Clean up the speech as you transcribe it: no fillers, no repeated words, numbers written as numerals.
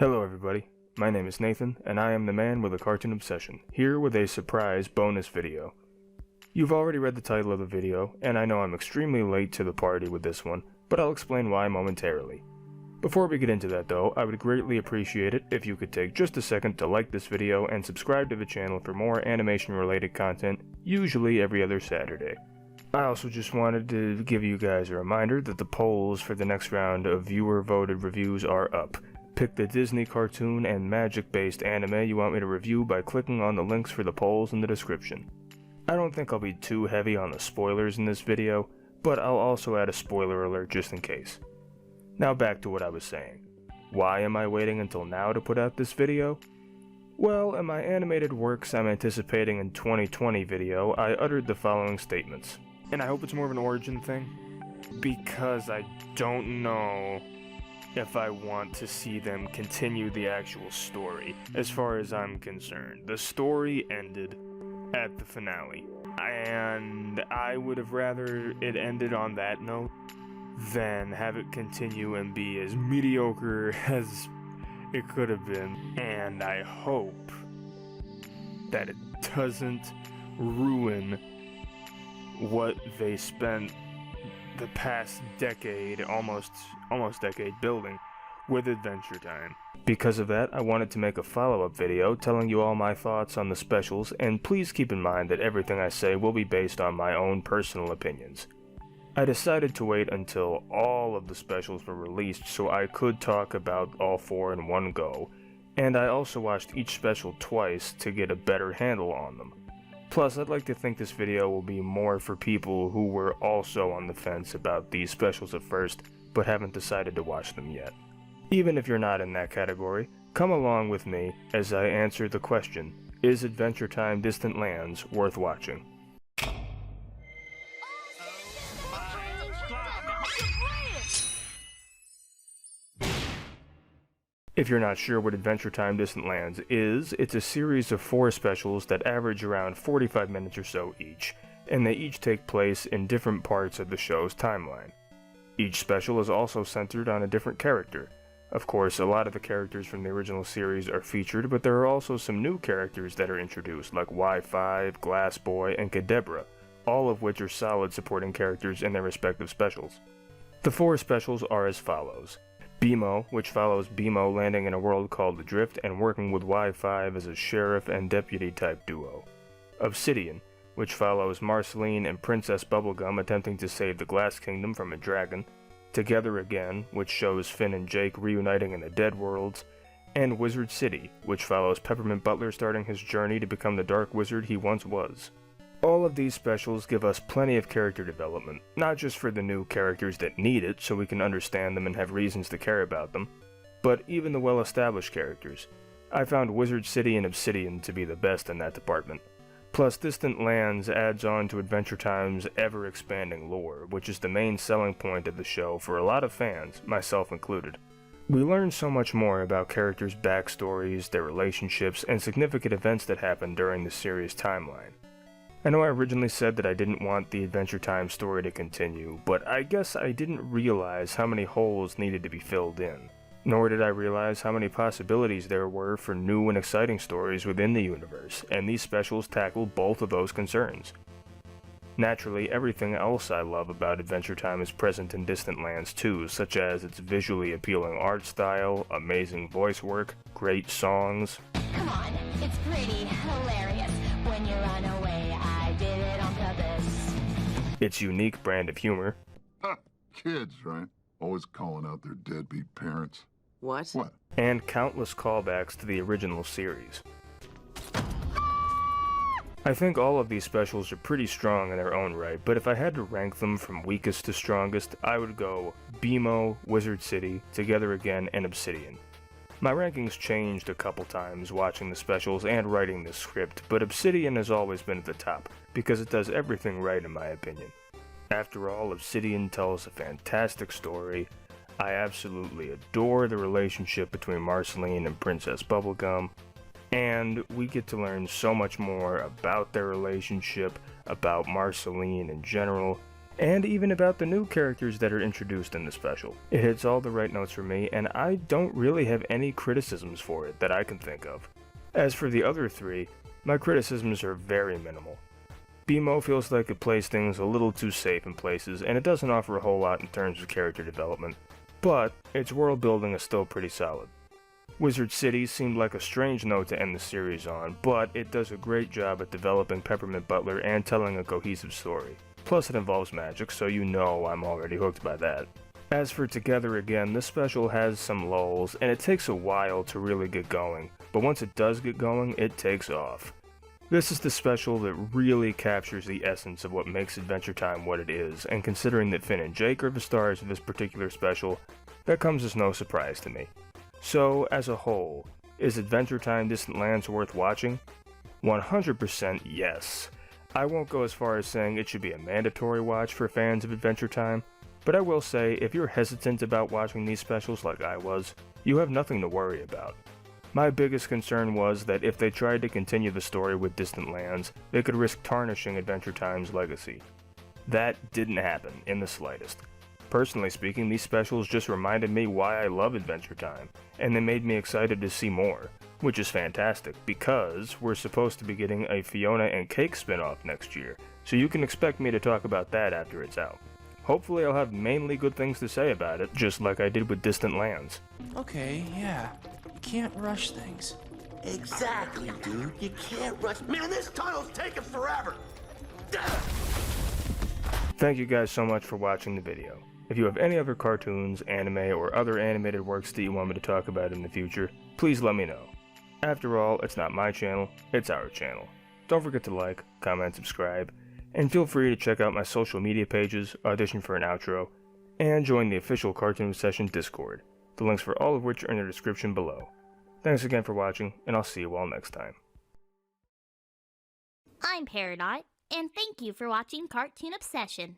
Hello everybody, my name is Nathan, and I am the man with a cartoon obsession, here with a surprise bonus video. You've already read the title of the video, and I know I'm extremely late to the party with this one, but I'll explain why momentarily. Before we get into that though, I would greatly appreciate it if you could take just a second to like this video and subscribe to the channel for more animation related content, usually every other Saturday. I also just wanted to give you guys a reminder that the polls for the next round of viewer voted reviews are up. Pick the Disney cartoon and magic-based anime you want me to review by clicking on the links for the polls in the description. I don't think I'll be too heavy on the spoilers in this video, but I'll also add a spoiler alert just in case. Now back to what I was saying. Why am I waiting until now to put out this video? Well, in my animated works I'm anticipating in 2020 video, I uttered the following statements. And I hope it's more of an origin thing, because I don't know if I want to see them continue the actual story. As far as I'm concerned, the story ended at the finale, and I would have rather it ended on that note than have it continue and be as mediocre as it could have been. And I hope that it doesn't ruin what they spent the past decade, almost decade building with Adventure Time. Because of that, I wanted to make a follow-up video telling you all my thoughts on the specials, and please keep in mind that everything I say will be based on my own personal opinions. I decided to wait until all of the specials were released so I could talk about all four in one go, and I also watched each special twice to get a better handle on them. Plus, I'd like to think this video will be more for people who were also on the fence about these specials at first, but haven't decided to watch them yet. Even if you're not in that category, come along with me as I answer the question, is Adventure Time Distant Lands worth watching? If you're not sure what Adventure Time Distant Lands is, it's a series of 4 specials that average around 45 minutes or so each, and they each take place in different parts of the show's timeline. Each special is also centered on a different character. Of course, a lot of the characters from the original series are featured, but there are also some new characters that are introduced, like Y5, Glass Boy, and Kadebra, all of which are solid supporting characters in their respective specials. The 4 specials are as follows. BMO, which follows BMO landing in a world called the Drift and working with Y5 as a sheriff and deputy type duo. Obsidian, which follows Marceline and Princess Bubblegum attempting to save the Glass Kingdom from a dragon. Together Again, which shows Finn and Jake reuniting in the Dead Worlds. And Wizard City, which follows Peppermint Butler starting his journey to become the dark wizard he once was. All of these specials give us plenty of character development, not just for the new characters that need it so we can understand them and have reasons to care about them, but even the well-established characters. I found Wizard City and Obsidian to be the best in that department. Plus, Distant Lands adds on to Adventure Time's ever-expanding lore, which is the main selling point of the show for a lot of fans, myself included. We learn so much more about characters' backstories, their relationships, and significant events that happen during the series' timeline. I know I originally said that I didn't want the Adventure Time story to continue, but I guess I didn't realize how many holes needed to be filled in. Nor did I realize how many possibilities there were for new and exciting stories within the universe, and these specials tackle both of those concerns. Naturally, everything else I love about Adventure Time is present in Distant Lands too, such as its visually appealing art style, amazing voice work, great songs. Come on, it's pretty hilarious when you run away. I did it on purpose. Its unique brand of humor. Kids, right? Always calling out their deadbeat parents. What? And countless callbacks to the original series. I think all of these specials are pretty strong in their own right, but if I had to rank them from weakest to strongest, I would go BMO, Wizard City, Together Again, and Obsidian. My rankings changed a couple times watching the specials and writing this script, but Obsidian has always been at the top, because it does everything right in my opinion. After all, Obsidian tells a fantastic story. I absolutely adore the relationship between Marceline and Princess Bubblegum, and we get to learn so much more about their relationship, about Marceline in general, and even about the new characters that are introduced in the special. It hits all the right notes for me, and I don't really have any criticisms for it that I can think of. As for the other three, my criticisms are very minimal. BMO feels like it plays things a little too safe in places, and it doesn't offer a whole lot in terms of character development, but its world building is still pretty solid. Wizard City seemed like a strange note to end the series on, but it does a great job at developing Peppermint Butler and telling a cohesive story. Plus it involves magic, so you know I'm already hooked by that. As for Together Again, this special has some lulls, and it takes a while to really get going, but once it does get going, it takes off. This is the special that really captures the essence of what makes Adventure Time what it is, and considering that Finn and Jake are the stars of this particular special, that comes as no surprise to me. So, as a whole, is Adventure Time Distant Lands worth watching? 100% yes. I won't go as far as saying it should be a mandatory watch for fans of Adventure Time, but I will say if you're hesitant about watching these specials like I was, you have nothing to worry about. My biggest concern was that if they tried to continue the story with Distant Lands, they could risk tarnishing Adventure Time's legacy. That didn't happen in the slightest. Personally speaking, these specials just reminded me why I love Adventure Time, and they made me excited to see more, which is fantastic because we're supposed to be getting a Fiona and Cake spin-off next year, so you can expect me to talk about that after it's out. Hopefully I'll have mainly good things to say about it, just like I did with Distant Lands. Okay, yeah. You can't rush things. Exactly, dude. You can't rush. Man, this tunnel's taking forever. Thank you guys so much for watching the video. If you have any other cartoons, anime, or other animated works that you want me to talk about in the future, please let me know. After all, it's not my channel, it's our channel. Don't forget to like, comment, subscribe, and feel free to check out my social media pages, audition for an outro, and join the official Cartoon Obsession Discord, the links for all of which are in the description below. Thanks again for watching, and I'll see you all next time. I'm Peridot, and thank you for watching Cartoon Obsession.